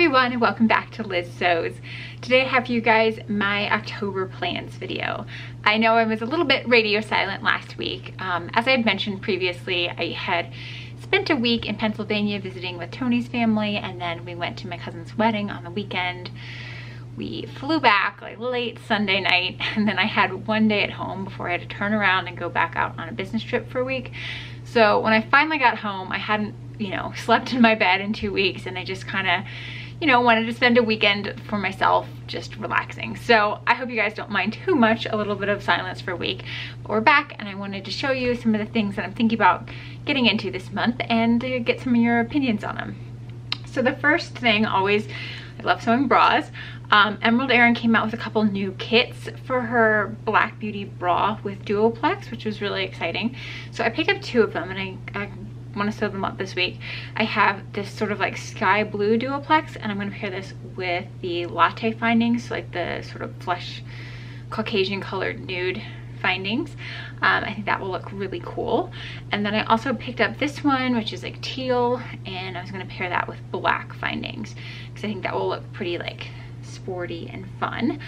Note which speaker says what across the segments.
Speaker 1: everyone, and welcome back to Liz Sews. Today I have for you guys my October plans video. I know I was a little bit radio silent last week. As I had mentioned previously, I had spent a week in Pennsylvania visiting with Tony's family, and then we went to my cousin's wedding on the weekend. We flew back like late Sunday night, and then I had one day at home before I had to turn around and go back out on a business trip for a week. So when I finally got home, I hadn't, slept in my bed in 2 weeks, and I just kind of, wanted to spend a weekend for myself just relaxing. So I hope you guys don't mind too much, a little bit of silence for a week. But we're back, and I wanted to show you some of the things that I'm thinking about getting into this month and get some of your opinions on them. So the first thing, I love sewing bras. Emerald Erin came out with a couple new kits for her Black Beauty bra with dual plex, which was really exciting. So I picked up 2 of them, and I want to sew them up this week. I have this sort of like sky blue dual plex, and I'm going to pair this with the latte findings, so like the sort of flesh Caucasian colored nude findings. I think that will look really cool. And then I also picked up this one, which is like teal, and I was going to pair that with black findings because I think that will look pretty like sporty and fun.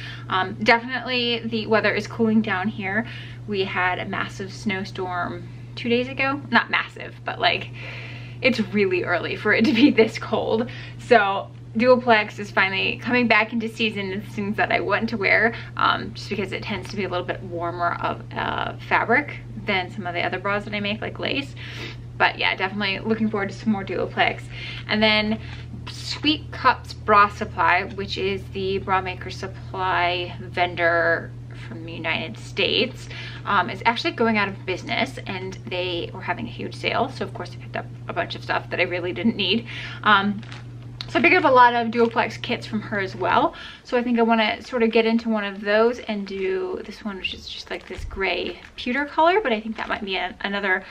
Speaker 1: Definitely the weather is cooling down here. We had a massive snowstorm 2 days ago. Not massive, but like it's really early for it to be this cold. So Duoplex is finally coming back into season. It's things that I want to wear just because it tends to be a little bit warmer of fabric than some of the other bras that I make, like lace. But yeah, definitely looking forward to some more Duoplex. And then Sweet Cups Bra Supply, which is the bra maker supply vendor from the United States, is actually going out of business, and they were having a huge sale. So of course I picked up a bunch of stuff that I really didn't need. So I picked up a lot of Duoplex kits from her as well. So I think I want to sort of get into one of those and do this one, which is just like this gray pewter color, but I think that might be another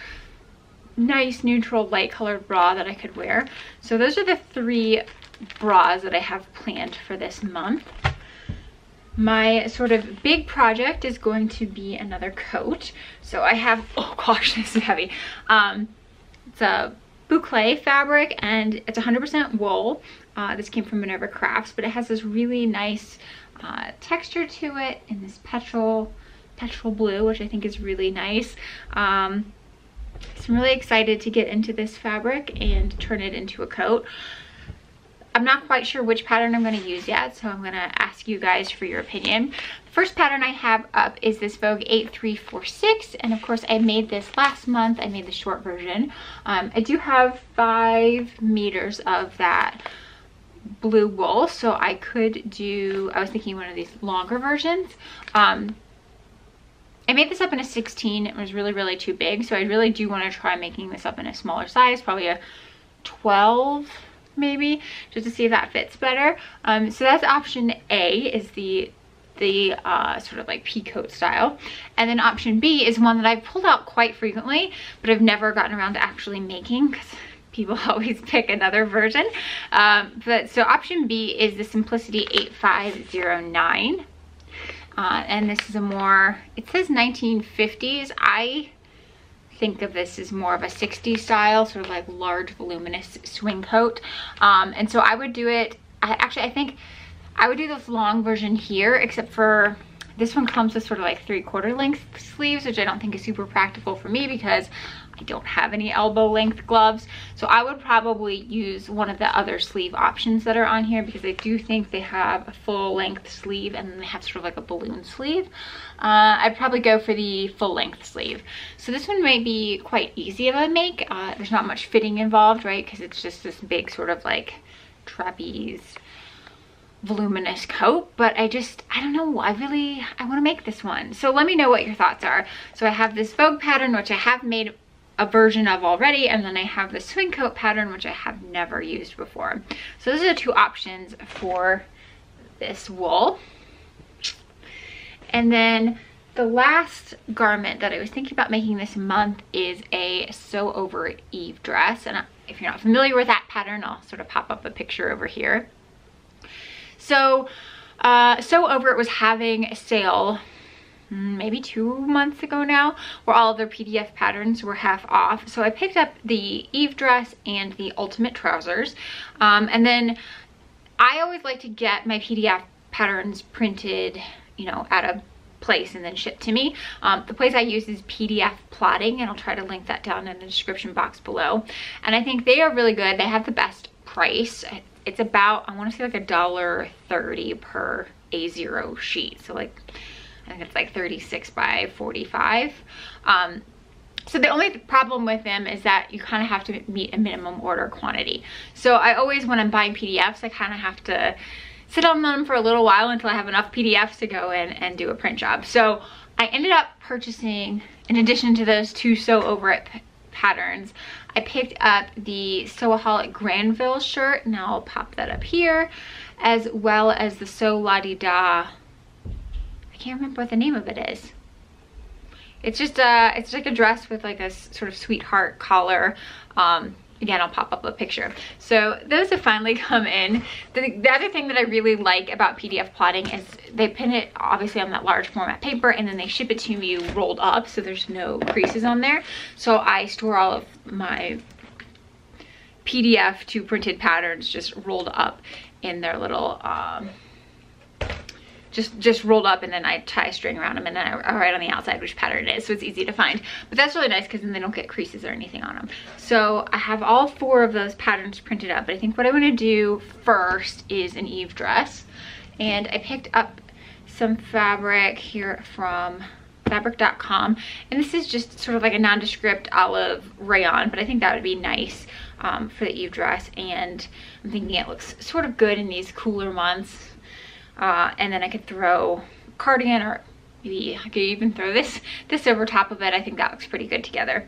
Speaker 1: nice neutral light colored bra that I could wear. So those are the 3 bras that I have planned for this month. My sort of big project is going to be another coat. So I have, oh gosh, this is heavy. It's a boucle fabric, and it's 100% wool. This came from Minerva Crafts, but it has this really nice texture to it in this petrol blue, which I think is really nice. So I'm really excited to get into this fabric and turn it into a coat. I'm not quite sure which pattern I'm going to use yet, so I'm going to ask you guys for your opinion. The first pattern I have up is this Vogue 8346, and of course I made this last month. I made the short version. I do have 5 meters of that blue wool, so I could do, I was thinking one of these longer versions. I made this up in a 16. It was really too big, so I really do want to try making this up in a smaller size, probably a 12 maybe, just to see if that fits better. So that's option A, is the sort of like pea coat style. And then option B is one that I've pulled out quite frequently, but I've never gotten around to actually making because people always pick another version. So option B is the Simplicity 8509. And this is a more, it says 1950s. I think of this as more of a 60s style, sort of like large voluminous swing coat. And so I would do it, I think I would do this long version here, except for this one comes with sort of like 3/4 length sleeves, which I don't think is super practical for me because I don't have any elbow length gloves. So I would probably use one of the other sleeve options that are on here, because I do think they have a full length sleeve and then they have sort of like a balloon sleeve. I'd probably go for the full length sleeve. So this one might be quite easy to make. There's not much fitting involved, right? Because it's just this big sort of like trapeze voluminous coat. But I don't know, I want to make this one. So let me know what your thoughts are. So I have this Vogue pattern, which I have made a version of already, and then I have the swing coat pattern, which I have never used before. So those are the 2 options for this wool. And then the last garment that I was thinking about making this month is a Sew Over Eve dress. And if you're not familiar with that pattern, I'll sort of pop up a picture over here. So Sew Over, it was having a sale maybe 2 months ago now, where all of their PDF patterns were half off. So I picked up the Eve dress and the ultimate trousers. And then I always like to get my PDF patterns printed, you know, at a place and then shipped to me. The place I use is PDF Plotting, and I'll try to link that down in the description box below. And I think they are really good. They have the best price. It's about, I want to say like $1.30 per A0 sheet. So like, I think it's like 36 by 45. So the only problem with them is that you kind of have to meet a minimum order quantity. So I always, when I'm buying PDFs, I kind of have to sit on them for a little while until I have enough PDFs to go in and do a print job. So I ended up purchasing, in addition to those 2 Sew Over It patterns, I picked up the Sewaholic Granville shirt, and I'll pop that up here, as well as the Sew La Di Da, I can't remember what the name of it is. It's just it's like a dress with like a sort of sweetheart collar. Again, I'll pop up a picture. So those have finally come in. The other thing that I really like about PDF Plotting is they pin it obviously on that large format paper, and then they ship it to you rolled up, so there's no creases on there. So I store all of my PDF to printed patterns just rolled up in their little just rolled up, and then I tie a string around them, and then I write on the outside which pattern it is, so it's easy to find. But that's really nice because then they don't get creases or anything on them. So I have all 4 of those patterns printed up, but I think what I want to do first is an Eve dress. And I picked up some fabric here from fabric.com, and this is just sort of like a nondescript olive rayon, but I think that would be nice for the Eve dress, and I'm thinking it looks sort of good in these cooler months. And then I could throw a cardigan, or maybe I could even throw this over top of it. I think that looks pretty good together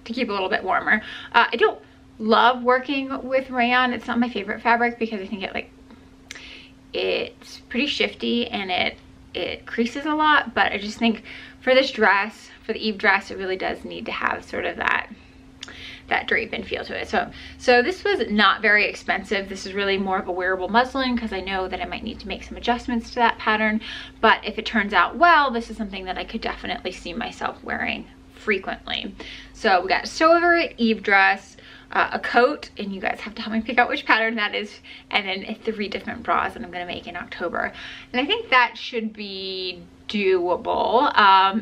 Speaker 1: to keep it a little bit warmer. I don't love working with rayon. It's not my favorite fabric because I think it's pretty shifty and it creases a lot, but I just think for this dress, for the Eve dress, it really does need to have sort of that drape and feel to it. So this was not very expensive. This is really more of a wearable muslin because I know that I might need to make some adjustments to that pattern, but if it turns out well, this is something that I could definitely see myself wearing frequently. So we got a Sew Over It Eve dress, a coat, and you guys have to help me pick out which pattern that is, and then 3 different bras that I'm going to make in October. And I think that should be doable.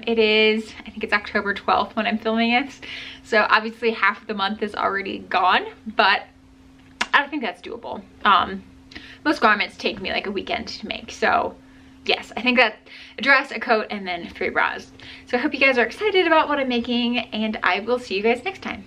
Speaker 1: It is, I think it's October 12th when I'm filming this, so obviously half the month is already gone, but I think that's doable. Most garments take me like a weekend to make, so yes, I think that a dress, a coat, and then 3 bras. So I hope you guys are excited about what I'm making, and I will see you guys next time.